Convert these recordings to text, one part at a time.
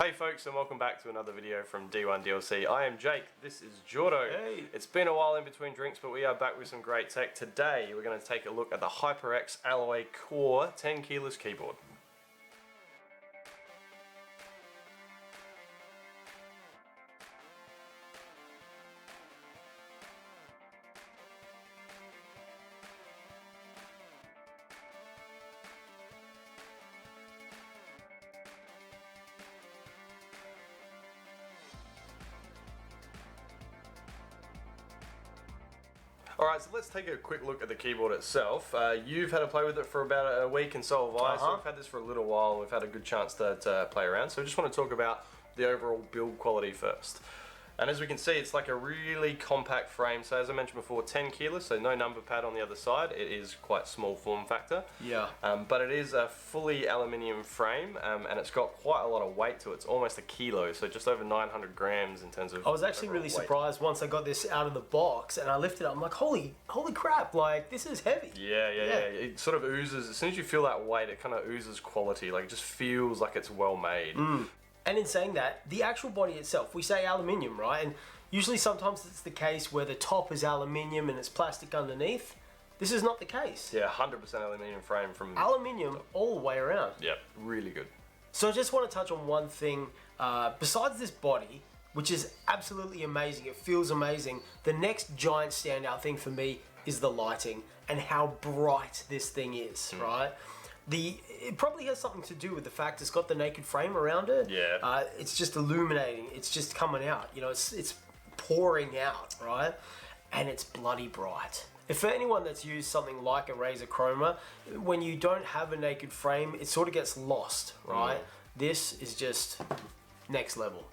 Hey folks, and welcome back to another video from D1 DLC. I am Jake, this is Jordo. Hey. It's been a while in between drinks, but we are back with some great tech. Today we're going to take a look at the HyperX Alloy Core Tenkeyless keyboard. Alright, so let's take a quick look at the keyboard itself. You've had to play with it for about a week and so have I, so we've had this for a little while and we've had a good chance to play around. So I just want to talk about the overall build quality first. And as we can see, it's like a really compact frame. So as I mentioned before, 10 keyless, so no number pad on the other side. It is quite small form factor. Yeah. But it is a fully aluminium frame, and it's got quite a lot of weight to it. It's almost a kilo, so just over 900 grams in terms of. I was actually really surprised once I got this out of the box and I lifted it. I'm like, holy crap! Like, this is heavy. Yeah. It sort of oozes. As soon as you feel that weight, it kind of oozes quality. Like, it just feels like it's well made. And in saying that, the actual body itself, we say aluminium, right? And usually sometimes it's the case where the top is aluminium and it's plastic underneath. This is not the case. Yeah, 100% aluminium frame from aluminium all the way around. Yeah, really good. So I just want to touch on one thing. Besides this body, which is absolutely amazing, it feels amazing, the next giant standout thing for me is the lighting and how bright this thing is, right? It probably has something to do with the fact it's got the naked frame around it. Yeah. It's just illuminating. It's just coming out. You know, it's pouring out, right? And it's bloody bright. If for anyone that's used something like a Razer Chroma, when you don't have a naked frame, it sort of gets lost, right? This is just next level.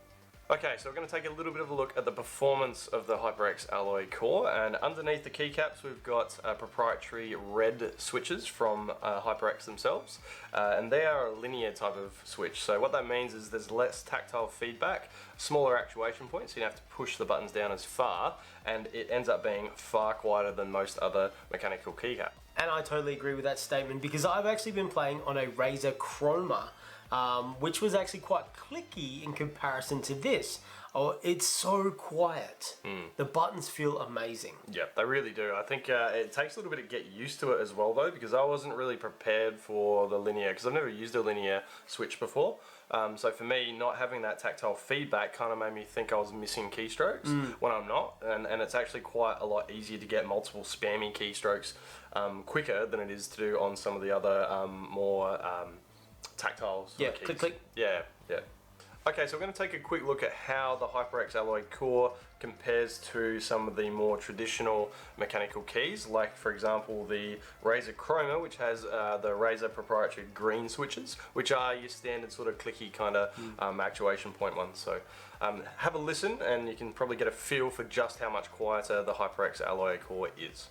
Okay, so we're going to take a little bit of a look at the performance of the HyperX Alloy Core, and underneath the keycaps we've got proprietary red switches from HyperX themselves, and they are a linear type of switch. So what that means is there's less tactile feedback, smaller actuation points, so you don't have to push the buttons down as far, and it ends up being far quieter than most other mechanical keycaps. And I totally agree with that statement because I've actually been playing on a Razer Chroma, which was actually quite clicky in comparison to this. Oh, it's so quiet. The buttons feel amazing. Yeah, they really do. I think it takes a little bit to get used to it as well though, because I wasn't really prepared for the linear, because I've never used a linear switch before. So for me, not having that tactile feedback kind of made me think I was missing keystrokes when I'm not. And it's actually quite a lot easier to get multiple spammy keystrokes quicker than it is to do on some of the other more tactile sort of keys. Click, click. Yeah. Okay, so we're going to take a quick look at how the HyperX Alloy Core compares to some of the more traditional mechanical keys, like for example the Razer Chroma, which has the Razer proprietary green switches, which are your standard sort of clicky kind of actuation point ones. So have a listen and you can probably get a feel for just how much quieter the HyperX Alloy Core is.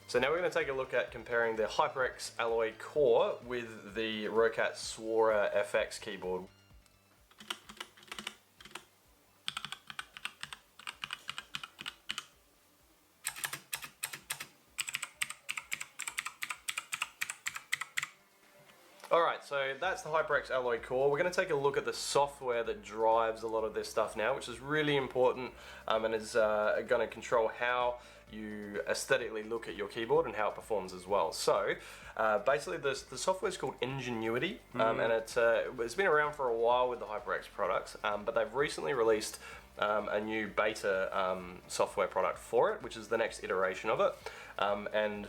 So now we're going to take a look at comparing the HyperX Alloy Core with the Roccat Swara FX keyboard. Alright, so that's the HyperX Alloy Core. We're going to take a look at the software that drives a lot of this stuff now, which is really important and is going to control how you aesthetically look at your keyboard and how it performs as well. So basically the software is called Ingenuity, and it's been around for a while with the HyperX products, but they've recently released a new beta software product for it, which is the next iteration of it. And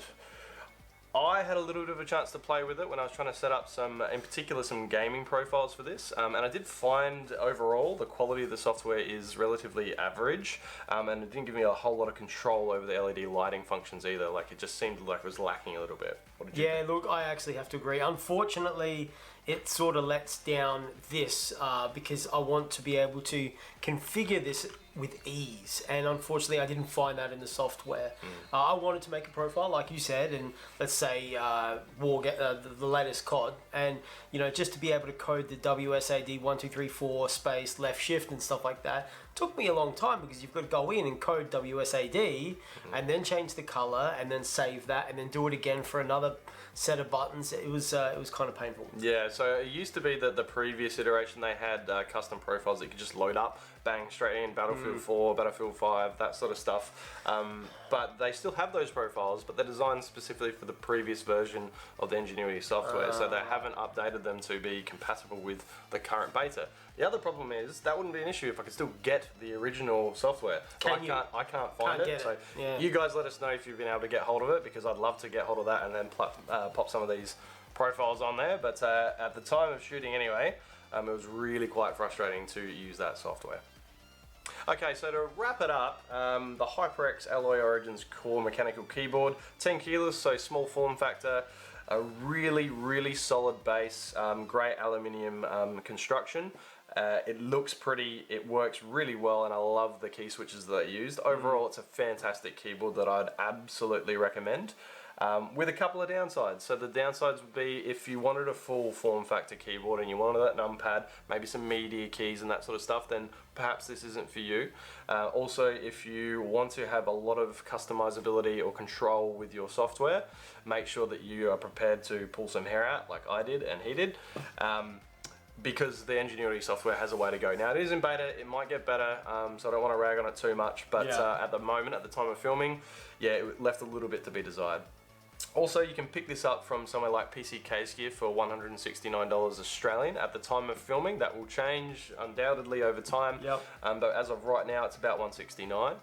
I had a little bit of a chance to play with it when I was trying to set up in particular some gaming profiles for this, and I did find overall the quality of the software is relatively average, and it didn't give me a whole lot of control over the LED lighting functions either. Like, it just seemed like it was lacking a little bit. What did you think? Look, I actually have to agree. Unfortunately, it sort of lets down this because I want to be able to configure this with ease, and unfortunately I didn't find that in the software. I wanted to make a profile like you said, and let's say the latest COD, and just to be able to code the WSAD 1234 space left shift and stuff like that took me a long time, because you've got to go in and code WSAD and then change the color and then save that and then do it again for another set of buttons. It was kind of painful. Yeah, so it used to be that the previous iteration they had custom profiles that you could just load up, bang, straight in, Battlefield 4, Battlefield 5, that sort of stuff. But they still have those profiles, but they're designed specifically for the previous version of the Ingenuity software, so they haven't updated them to be compatible with the current beta. The other problem is that wouldn't be an issue if I could still get the original software. I can't find it. So you guys let us know if you've been able to get hold of it, because I'd love to get hold of that and then pop some of these profiles on there. But at the time of shooting anyway, it was really quite frustrating to use that software. Okay, so to wrap it up, the HyperX Alloy Origins core mechanical keyboard, Tenkeyless, so small form factor, a really, really solid base, grey aluminium construction. It looks pretty, it works really well, and I love the key switches that I used. Overall, it's a fantastic keyboard that I'd absolutely recommend, with a couple of downsides. So the downsides would be if you wanted a full form factor keyboard and you wanted that numpad, maybe some media keys and that sort of stuff, then perhaps this isn't for you. Also, if you want to have a lot of customizability or control with your software, make sure that you are prepared to pull some hair out like I did and he did. Because the Ingenuity software has a way to go. Now, it is in beta, it might get better, so I don't want to rag on it too much, but at the moment, at the time of filming, it left a little bit to be desired. Also, you can pick this up from somewhere like PC Case Gear for $169 Australian at the time of filming. That will change undoubtedly over time, but as of right now, it's about $169.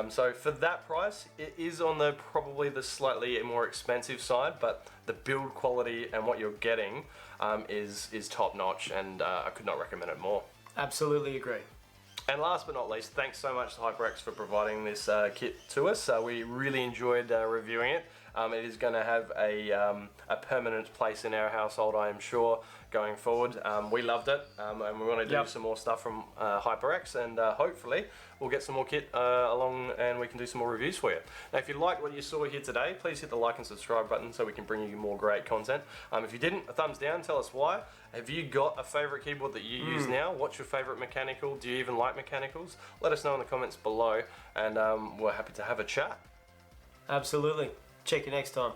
So for that price, it is on probably the slightly more expensive side, but the build quality and what you're getting is top notch, and I could not recommend it more. Absolutely agree. And last but not least, thanks so much to HyperX for providing this kit to us. We really enjoyed reviewing it. It is going to have a permanent place in our household, I am sure, going forward. We loved it, and we want to do some more stuff from HyperX, and hopefully we'll get some more kit along and we can do some more reviews for you. Now, if you liked what you saw here today, please hit the like and subscribe button so we can bring you more great content. If you didn't, a thumbs down, tell us why. Have you got a favourite keyboard that you use now? What's your favourite mechanical? Do you even like mechanicals? Let us know in the comments below, and we're happy to have a chat. Absolutely. Check you next time.